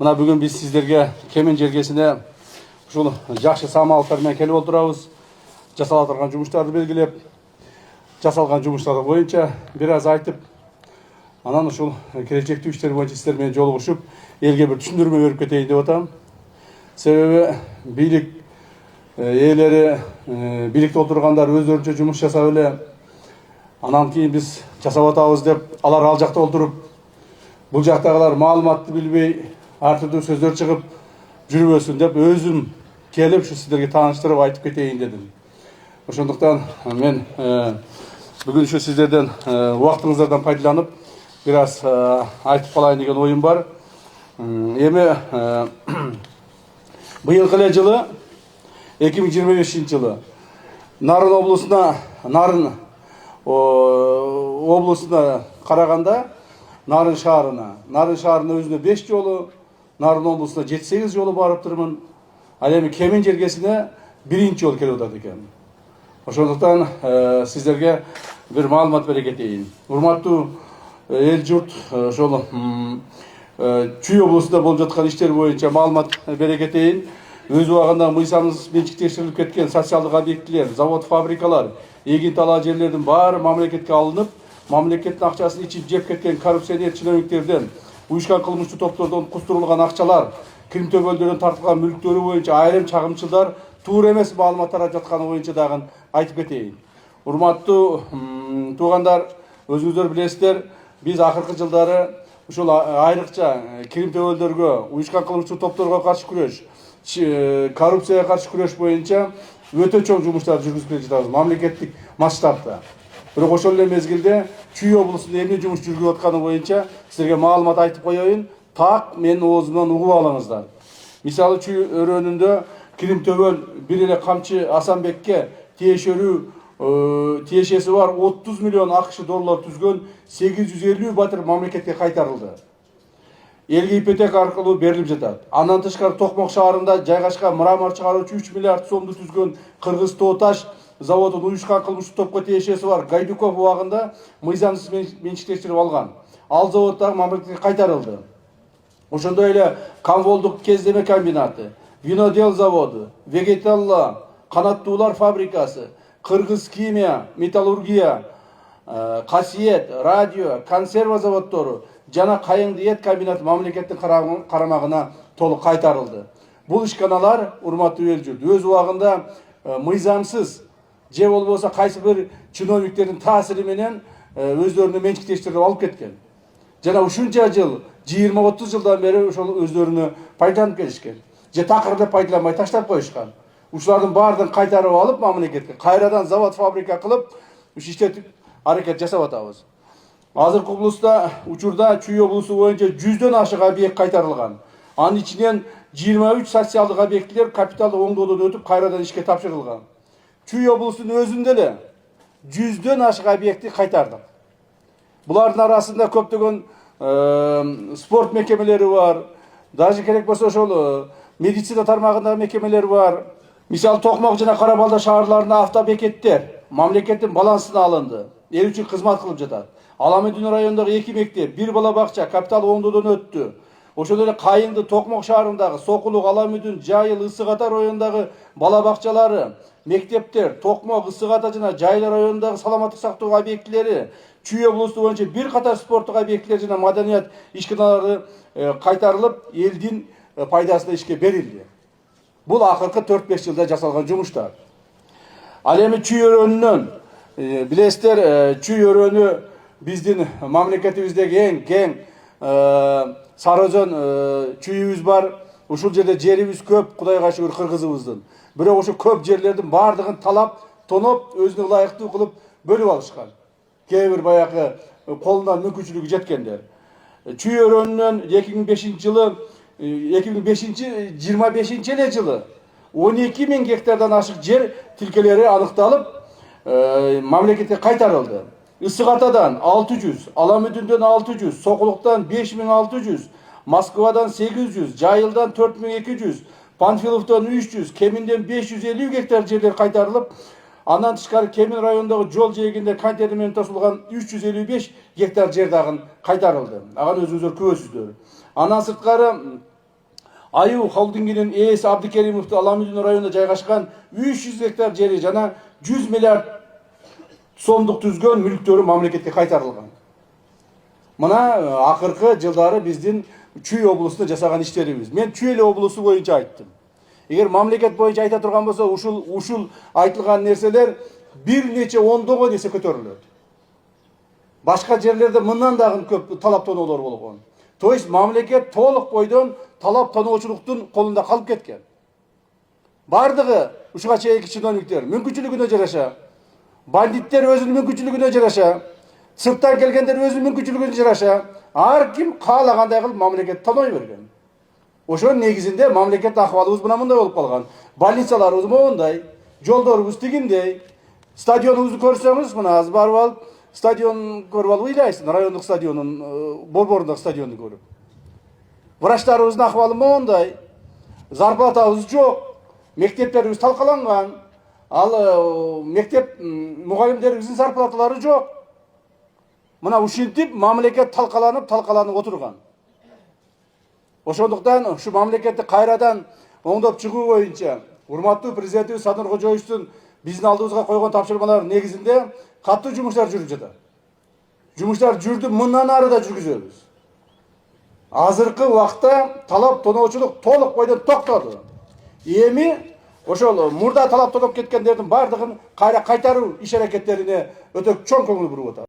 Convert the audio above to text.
Мына бүгін біз сіздерге Кемен жергесіне ушул жакшы самалыктар менен келип отурабыз. Жасалып турган жумуштарды белгилеп, жасалган жумуштар боюнча бир аз айтып, анан ушул келечектүү иштер боюнча сиздер менен жолугушуп, элге бир түшүндүрмө берип кетейин деп атам. Себеби бийлик ээлери, бийликте отургандар өздөрүнчө жумуш жасап эле, анан кийин биз жасап атабыз деп, алар ал жакта отуруп, бул жактагылар маалыматты билбей, ар түрдүү сөздөр чыгып жүрбөсүн деп өзүм келип ушу сиздерге тааныштырып айтып кетейин дедим. Ошондуктан мен бүгүн ушу сиздерден убактыңыздардан пайдаланып бир аз айтып калайын деген оюм бар. Эми быйылкы эле жылы 2025 жылы Нарын облусуна караганда Нарын шаарына өзүнө 5 жолу, Нарын облусуна 7-8 жолу барып турмун. Ал эми Кемен жергесине биринчи жолу келип атат экен. Ошондуктан сиздерге бир маалымат бере кетейин. Урматтуу эл журт, ошол Чүй облусунда болуп жаткан иштер боюнча маалымат бере кетейин. Өз убагында мыйзамсыз менчиктештирилип кеткен социалдык объектилер, завод, фабрикалар, эгин талаа жерлердин баары мамлекетке алынып, мамлекеттин акчасын ичип жеп кеткен коррупционер чиновниктерден, уюшкан кылмыштуу топтордон кустурулган акчалар, кирим төбөлдөрдөн тартылган мүлктөрү боюнча айрым чагымчылдар туура эмес маалымат тарап жатканы боюнча дагы айтып кетейин. Урматтуу туугандар, өзүңүздөр билесиздер, биз акыркы жылдары ушул айрыкча кирим төбөлдөргө, уюшкан кылмыштуу топторго каршы күрөш, коррупцияга каршы күрөш боюнча өтө чоң жумуштарды жүргүзүп келе жатабыз мамлекеттик масштабта. Бирок ошол эле мезгилде Чүй облусунда эмне жумуш жүргүзүп атканы боюнча силерге маалымат айтып коеюн, так менин оозумдан угуп алыңыздар. Мисалы Чүй өрөөнүндө кирим төбөл бир эле Камчы Асанбекке тиешеси бар 30 миллион АКШ доллар түзгөн 850 батыр мамлекетке кайтарылды. Элге ипотека аркылуу берилип жатат. Андан тышкары Токмок шаарында жайгашкан мрамор чыгаруучу 3 миллиард сомду түзгөн Кыргыз Тоо таш заводунун уюшкан кылмыштуу топко тиешеси бар Гайдуков убагында мыйзамсыз менчиктештирип алган. Ал завод дагы мамлекетке кайтарылды. Ошондой эле Камволдук кездеме комбинаты, винодел заводу, вегеталла, канаттуулар фабрикасы, Кыргыз химия, металлургия, Касиет, радио, консерва заводдору жана Кайыңды эт комбинаты мамлекеттин карамагына толук кайтарылды. Бул ишканалар, урматтуу эл журт, өз убагында мыйзамсыз же болбосо кайсы бир чиновниктердин таасири менен өздөрүнө менчиктештирип алып кеткен. Жана ушунча жыл, 20-30 жылдан бери ошол өздөрүнө пайдаланып келишкен. Же такыр деп пайдаланбай таштап коюшкан. Ушулардын баардыгын кайтарып алып мамлекетке кайрадан завод, фабрика кылып, иштетип аракет жасап атабыз. Азыркы учурда Чүй облусу боюнча 100дөн ашык объект кайтарылган. Анын ичинен 23 социалдык объектилер капиталдык оңдоодон өтүп кайрадан ишке тапшырылган. Чүй облусунун өзүндө эле 100дөн ашык объекти кайтардык. Булардын арасында көптөгөн спорт мекемелери бар, даже керек болсо ошол медицина тармагындагы мекемелер бар. Мисалы Токмок жана Кара Балда шаарларында автобекеттер мамлекеттин балансына алынды. Эл үчүн кызмат кылып жатат. Аламедин районундагы 2 мектеп, 1 бала бакча капитал оңдоодон өттү. Ошондой эле Кайыңды Токмок шаарындагы Сокулук, Аламедин, Жайыл, Ысык Ата районундагы бала бакчалары, мектептер, Токмок, Ысык Ата жана Жайыл районундагы саламаттык сактоо объектилери, Чүй облусу боюнча бир катар спорттук объектилер жана маданият ишканалары кайтарылып, элдин пайдасына ишке берилди. Бул акыркы 4-5 жылда жасалган жумуштар. Ал эми Чүй өрөөнүнөн билесиздер, Чүй өрөөнү биздин мамлекетибиздеги эң кең Сары Өзөн чүйүбүз бар. Ушул жерде жерибиз көп, Кудайга шүгүр кыргызыбыздын. Бирок ошо көп жерлердин баардыгын талап, тоноп, өзүнө ылайыктуу кылып бөлүп алышкан. Кээ бир баягы колунан мүмкүнчүлүгү жеткендер. Чүй өрөөнүнөн 2025 эле жылы 12 000 гектардан ашык жер тилкелери аныкталып, мамлекетке кайтарылды. Ысык Атадан 600, Аламединден 600, Сокулуктан 5600, Москвадан 800, Жайылдан 4200, Панфиловдон 300, Кеминден 550 гектар жерлер кайтарылып, андан тышкары Кемин районундагы жол жээгинде контейнер менен тосулган 355 гектар жер дагы кайтарылды. Аган өзүңүздөр күбөсүздөр. Андан сырткары Аюу холдингинин ээси Абдикеримовду Аламүдүн районунда жайгашкан 300 гектар жери жана 100 миллиард сомдук түзгөн мүлктөрү мамлекетке кайтарылган. Мына акыркы жылдары биздин Чүй облусунда жасаган иштерибиз. Мен Чүй эле облусу боюнча айттым. Эгер мамлекет боюнча айта турган болсо, ушул айтылган нерселер бир нече ондогон эсе көтөрүлөт. Башка жерлерде мындан дагы көп талап тоноолор болгон. То есть мамлекет толук бойдон талап тоноочулуктун колунда калып кеткен. Бардыгы ушуга чейинки чиновниктер мүмкүнчүлүгүнө жараша, бандиттер өзүнүн мүмкүнчүлүгүнө жараша, сырттан келгендер өзүнүн мүмкүнчүлүгүнө жараша, ар ким каалагандай кылып мамлекет тоной берген. Ошонун негизинде мамлекет акыбалыбыз мындай болуп калган. Больницаларыбыз моундай, жолдорубуз тигиндей, стадионубузду көрсөңүз, мына азыр барып алып, стадион көрүп алып ыйлайсың, райондук стадионун, борборундагы стадионду көрүп. Врачтарыбыздын акыбалы моундай, зарплатабыз жок, мектептерибиз талкаланган, ал мектеп мугалимдерибиздин зарплаталары жок. Мына ушинтип мамлекет талкаланып отурган. Ошондуктан ушу мамлекетти кайрадан оңдоп чыгуу боюнча урматтуу президентибиз Садыр Кожоевичтин биздин алдыбызга койгон тапшырмалар негизинде катуу жумуштар жүрүп жатат. Жумуштар жүрдү, мындан ары да жүргүзөбүз. Азыркы убакта талап тоноочулук толук бойдон токтоду. Эми ошол мурда талап тоноп кеткендердин бардыгын кайра кайтаруу иш аракеттерине өтө чоң көңүл буруп атат.